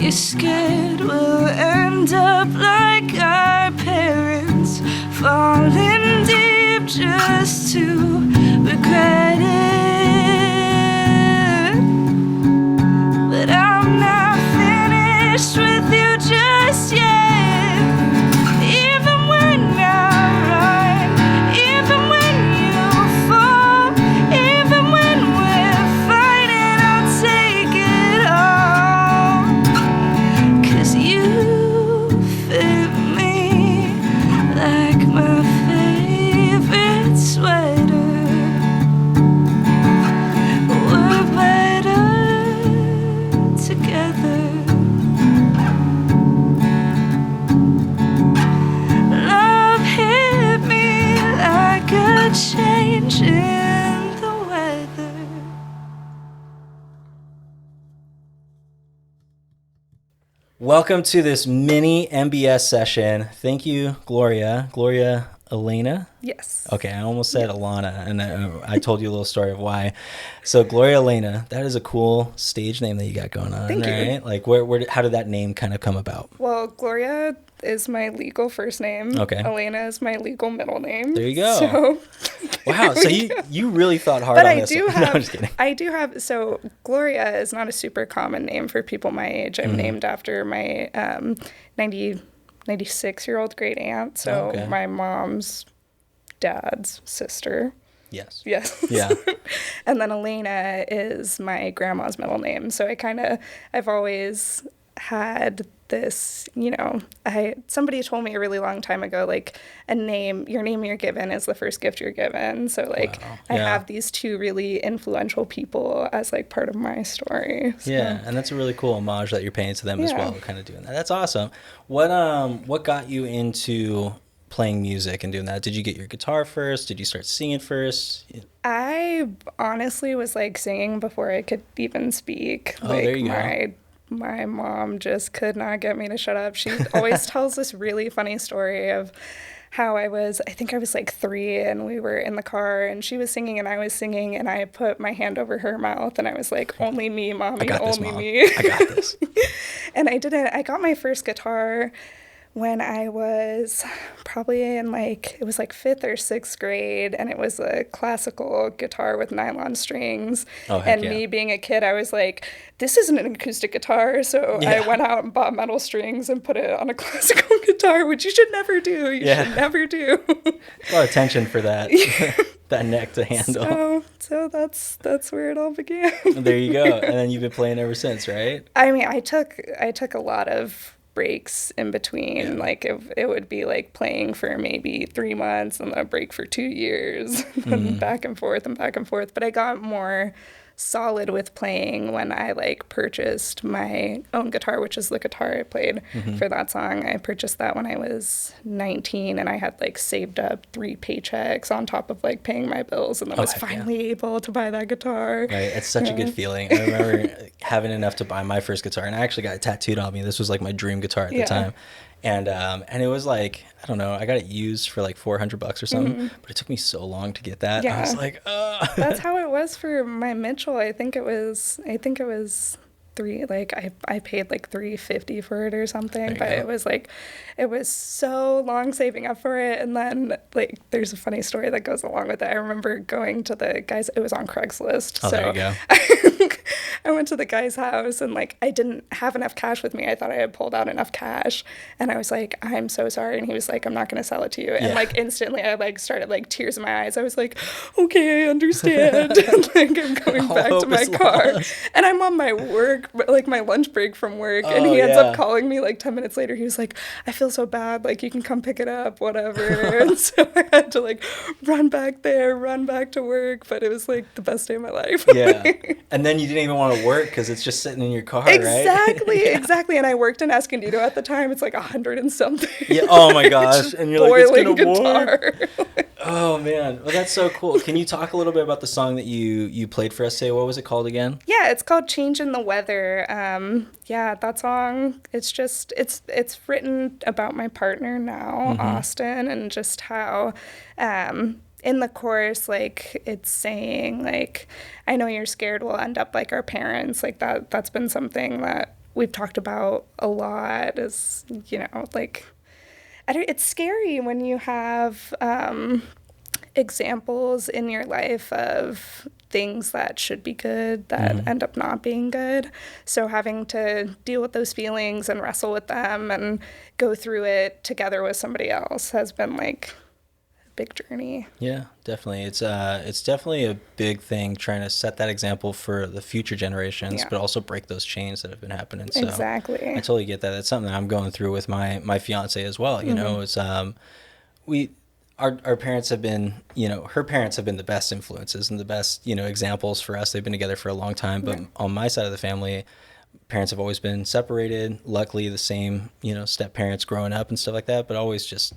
You're scared we'll end up like our parents, falling deep just to regret it. But I'm not finished with you just yet. Even when I run, even when you fall, even when we're fighting, I'll take it all. 'Cause you fit me like my favorite sweater. We're better together. Love hit me like a change in the weather. Welcome to this mini MBS session. Thank you, Gloria Elena. Yes. Okay, I almost said Alana, and I told you a little story of why. So Gloria Elena, that is a cool stage name that you got going on, Thank you. right? Like, how did that name kind of come about? Well, Gloria is my legal first name. Okay. Elena is my legal middle name. There you go. So, Wow, so you really thought hard but on I this do one. have, No, I'm just kidding. I do have, so Gloria is not a super common name for people my age. I'm named after my 96-year-old great aunt. So Okay. my mom's dad's sister. Yes. Yes. Yeah. And then Elena is my grandma's middle name. So I've always had this, somebody told me a really long time ago, like your name you're given is the first gift you're given. So like Wow. I Yeah. have these two really influential people as like part of my story. So. Yeah, and that's a really cool homage that you're paying to them as Yeah. well, kind of doing that. That's awesome. What got you into playing music and doing that? Did you get your guitar first? Did you start singing first? I honestly was like singing before I could even speak. Oh, like there you go. my mom just could not get me to shut up. She always tells this really funny story of how I think I was like 3 and we were in the car and she was singing and I was singing and I put my hand over her mouth and I was like, only me, mommy, I got this, only Mom. me. I got this. And I I got my first guitar when I was probably in it was like 5th or 6th grade, and it was a classical guitar with nylon strings. Oh, heck and yeah. me being a kid, I was like, this isn't an acoustic guitar. So Yeah. I went out and bought metal strings and put it on a classical guitar, which you should never do. You Yeah. should never do. A lot of tension for that that neck to handle. So that's where it all began. There you go. And then you've been playing ever since, right? I mean, I took a lot of breaks in between. Yeah. Like it would be like playing for maybe 3 months and then a break for 2 years, and back and forth and back and forth. But I got more solid with playing when I purchased my own guitar, which is the guitar I played for that song. I purchased that when I was 19 and I had saved up 3 paychecks on top of paying my bills, and then was heck yeah. finally able to buy that guitar. Right. It's such a good feeling. I remember having enough to buy my first guitar, and I actually got it tattooed on me. This was my dream guitar at the Yeah. time. And it was I don't know, I got it used for $400 or something, but it took me so long to get that. I Yeah. was like, ugh. That's how it was for my Mitchell. I think it was 3, I paid $350 for it or something, but it was so long saving up for it. And then there's a funny story that goes along with it. I remember going to the guys, it was on Craigslist. Oh, so there you go. I went to the guy's house and I didn't have enough cash with me. I thought I had pulled out enough cash, and I was like, I'm so sorry. And he was like, I'm not going to sell it to you. And Yeah. instantly I started tears in my eyes. I was like, okay, I understand. And, I'm going All back to hope my is car, lost. and I'm on my work, my lunch break from work, and Oh, he ends yeah. up calling me 10 minutes later. He was like, I feel so bad. You can come pick it up, whatever. And so I had to run back there, run back to work. But it was the best day of my life. Yeah. And then you didn't even want to work because it's just sitting in your car, Exactly, right? exactly. And I worked in Escondido at the time. It's 100 and something. Yeah. Oh my gosh. Just And you're it's boiling gonna guitar. Oh man. Well, that's so cool. Can you talk a little bit about the song that you played for us today? What was it called again? Yeah, it's called Change in the Weather. Yeah, that song, it's written about my partner now, Austin, and just how in the chorus, it's saying, I know you're scared we'll end up like our parents. That's been something that we've talked about a lot is, like, it's scary when you have examples in your life of things that should be good that end up not being good. So having to deal with those feelings and wrestle with them and go through it together with somebody else has been like a big journey. Yeah, definitely. It's definitely a big thing trying to set that example for the future generations, but also break those chains that have been happening. So Exactly. I totally get that. That's something that I'm going through with my fiance as well. You know, it's we our parents have been, her parents have been the best influences and the best, examples for us. They've been together for a long time, but on my side of the family, parents have always been separated. Luckily, the same, step parents growing up and stuff like that, but always just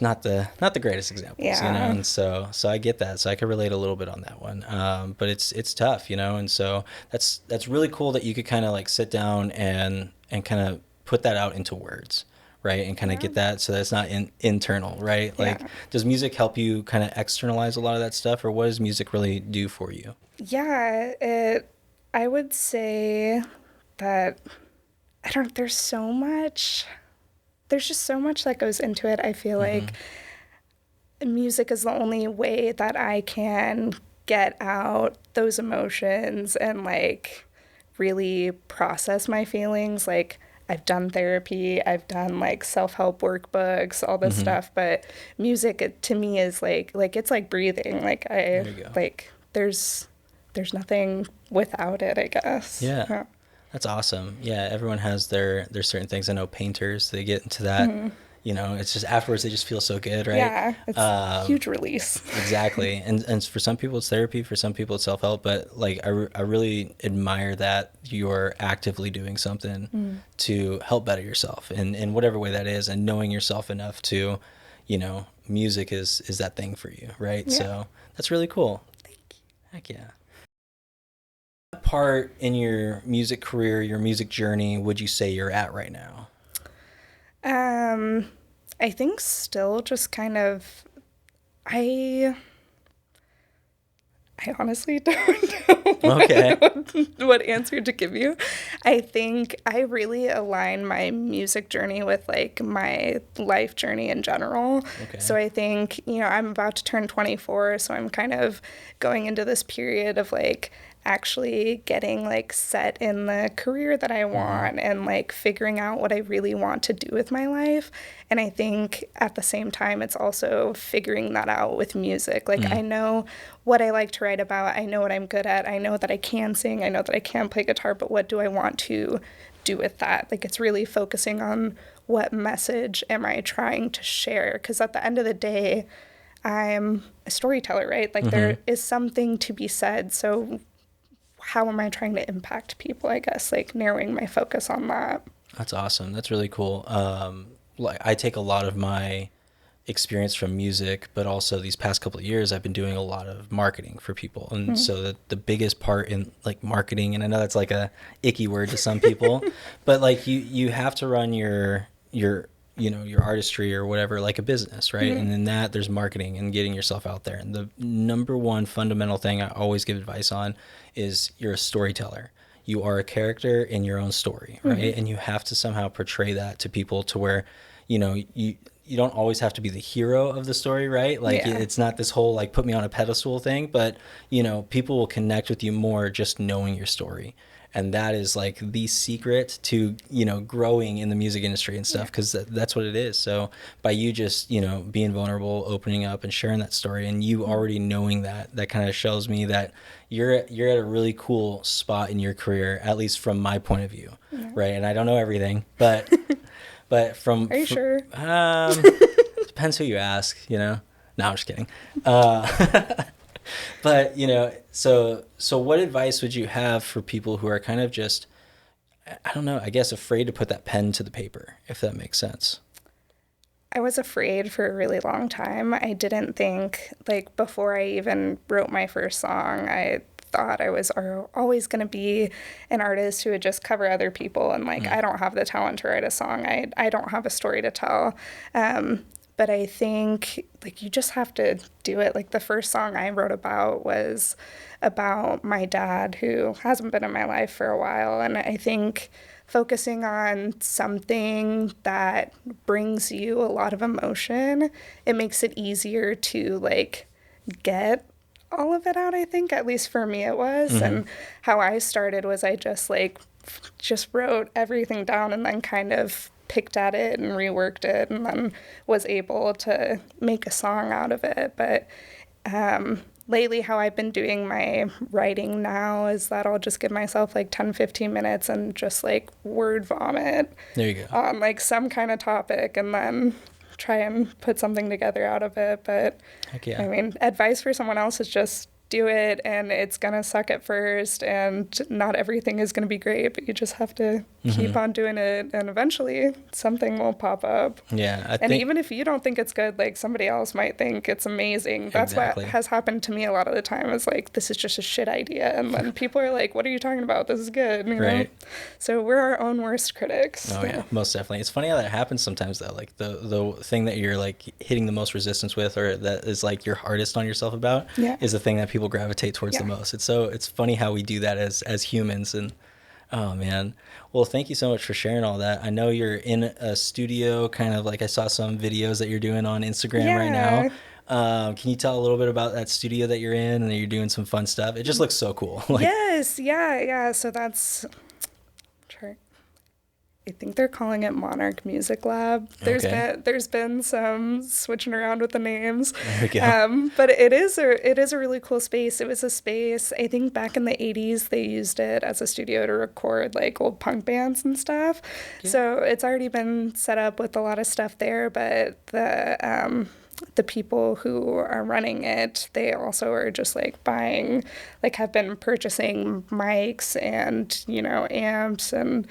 not the greatest examples, and so I get that. So I can relate a little bit on that one. But it's tough, and so that's really cool that you could kind of like sit down and kind of put that out into words, right? And kind of get that so that's not internal, right? Like, does music help you kind of externalize a lot of that stuff, or what does music really do for you? Yeah, I would say that there's just so much that goes into it. I feel like music is the only way that I can get out those emotions and like really process my feelings. Like, I've done therapy, I've done like self-help workbooks, all this stuff, but music to me is like it's like breathing. Like there's nothing without it, I guess. Yeah. That's awesome. Yeah, everyone has their certain things. I know painters, they get into that, it's just afterwards they just feel so good, right? Yeah, it's a huge release. Exactly. And for some people it's therapy, for some people it's self-help, but like I really admire that you're actively doing something to help better yourself in whatever way that is, and knowing yourself enough to, music is that thing for you, right? Yeah. So that's really cool. Thank you. Heck yeah. What part in your music career, your music journey, would you say you're at right now? I think still just kind of, I honestly don't know Okay. what answer to give you. I think I really align my music journey with like my life journey in general. Okay. So I think, I'm about to turn 24, so I'm kind of going into this period of like actually getting like set in the career that I want and like figuring out what I really want to do with my life. And I think at the same time, it's also figuring that out with music. Like I know what I like to write about. I know what I'm good at. I know that I can sing. I know that I can play guitar, but what do I want to do with that? Like, it's really focusing on what message am I trying to share? Because at the end of the day, I'm a storyteller, right? Like there is something to be said. So how am I trying to impact people, I guess, like narrowing my focus on that. That's awesome. That's really cool. Like I take a lot of my experience from music, but also these past couple of years, I've been doing a lot of marketing for people. And so the biggest part in like marketing, and I know that's like a icky word to some people, but like you have to run your artistry or whatever like a business, right? And in that there's marketing and getting yourself out there. And the number one fundamental thing I always give advice on is you're a storyteller. You are a character in your own story, right? And you have to somehow portray that to people to where, you don't always have to be the hero of the story, right? Like it's not this whole like put me on a pedestal thing, but people will connect with you more just knowing your story. And that is like the secret to, growing in the music industry and stuff, because that's what it is. So by you just, being vulnerable, opening up and sharing that story, and you already knowing that kind of shows me that you're at a really cool spot in your career, at least from my point of view, right? And I don't know everything, but from... Are you sure? Depends who you ask, No, I'm just kidding. But, so what advice would you have for people who are kind of just, I don't know, I guess afraid to put that pen to the paper, if that makes sense? I was afraid for a really long time. I didn't think, like, before I even wrote my first song, I thought I was always going to be an artist who would just cover other people. And, like, I don't have the talent to write a song. I don't have a story to tell. But I think like you just have to do it. Like the first song I wrote about was about my dad who hasn't been in my life for a while. And I think focusing on something that brings you a lot of emotion, it makes it easier to like get all of it out, I think. At least for me it was. And how I started was I just wrote everything down and then kind of picked at it and reworked it and then was able to make a song out of it. But lately how I've been doing my writing now is that I'll just give myself like 10-15 minutes and just like word vomit There you go. on like some kind of topic and then try and put something together out of it. But Heck yeah. I mean, advice for someone else is just do it, and it's gonna suck at first and not everything is gonna be great, but you just have to keep on doing it and eventually something will pop up. Yeah, I And think even if you don't think it's good, like somebody else might think it's amazing. That's Exactly. what has happened to me a lot of the time is like, this is just a shit idea. And then people are like, what are you talking about? This is good. You know? Right. So we're our own worst critics. Oh yeah, most definitely. It's funny how that happens sometimes though. Like the thing that you're like hitting the most resistance with, or that is like your hardest on yourself about, Yeah. is the thing that people gravitate towards the Yeah. most. It's funny how we do that as humans. And oh man, well, thank you so much for sharing all that. I know you're in a studio, kind of like I saw some videos that you're doing on Instagram right now. Can you tell a little bit about that studio that you're in and that you're doing some fun stuff? It just looks so cool. Like, Yes, yeah. So that's, I think they're calling it Monarch Music Lab. There's been some switching around with the names. There we go. But it is a really cool space. It was a space, I think back in the 80s they used it as a studio to record like old punk bands and stuff. Yeah. So it's already been set up with a lot of stuff there, but the people who are running it, they also are just like buying, like have been purchasing mics and, you know, amps and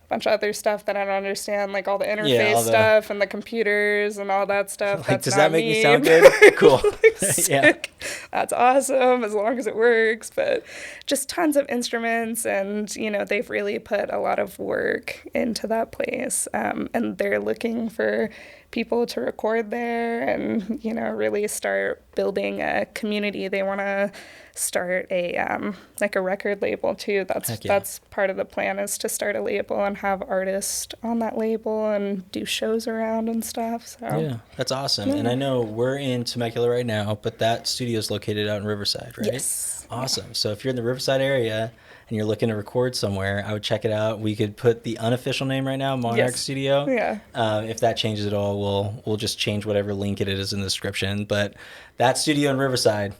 bunch of other stuff that I don't understand, like all the interface all the- stuff and the computers and all that stuff. like, That's does not that make me sound me. good? Cool. Yeah. Sick. That's awesome as long as it works. But just tons of instruments, and you know they've really put a lot of work into that place, and they're looking for people to record there and you know really start building a community. They want to start a like a record label too. Heck yeah. That's part of the plan, is to start a label and have artists on that label and do shows around and stuff. So Yeah, that's awesome. And I know we're in Temecula right now, but that studio is located out in Riverside, right? Yes. Awesome. So if you're in the Riverside area and you're looking to record somewhere, I would check it out. We could put the unofficial name right now, Monarch Yes. Studio. Yeah. If that changes at all, we'll just change whatever link it is in the description. But that studio in Riverside,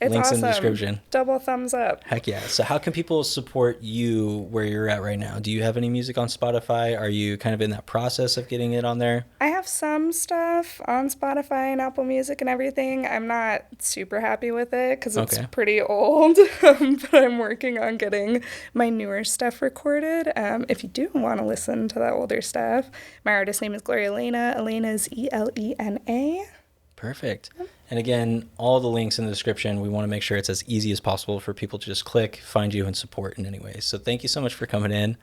It's links awesome. in the description. Double thumbs up. Heck yeah. So how can people support you where you're at right now? Do you have any music on Spotify? Are you kind of in that process of getting it on there? I have some stuff on Spotify and Apple Music and everything. I'm not super happy with it because it's Okay. pretty old, but I'm working on getting my newer stuff recorded. If you do want to listen to that older stuff, my artist name is Gloria Elena. Elena is Elena. Perfect. And again, all the links in the description. We want to make sure it's as easy as possible for people to just click, find you, and support in any way. So thank you so much for coming in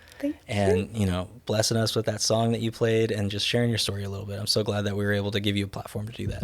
and, you know, blessing us with that song that you played and just sharing your story a little bit. I'm so glad that we were able to give you a platform to do that.